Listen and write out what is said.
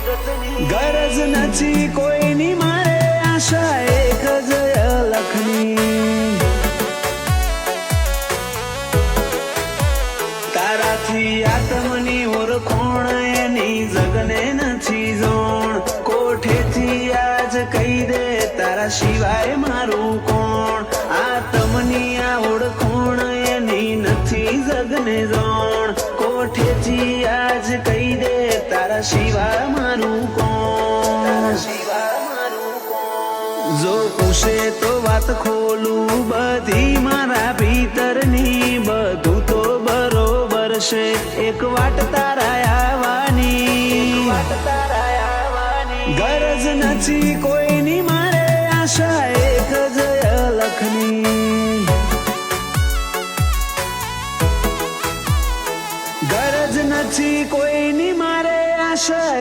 ગરજ નથી કોઈની મારે આશા એક જ અલખની તારાથી આત્મની ઓળખોણ એની જગને નથી જોણ કોઠેથી આજ કહી દે તારા સિવાય મારું કોણ આત્મની આ ઓળખોણ એની નથી જગને જોણ કોઠેથી આજ કહી દે તારા સિવાય મારું કોણ જો પૂછે તો વાત ખોલું બધી મારા ભીતરની બધું તો બરોબર છે એક વાટ તારા આવવાની ગરજ નથી કોઈની મારે આશા એક જ અલખની ગરજ નથી કોઈની મારે આશા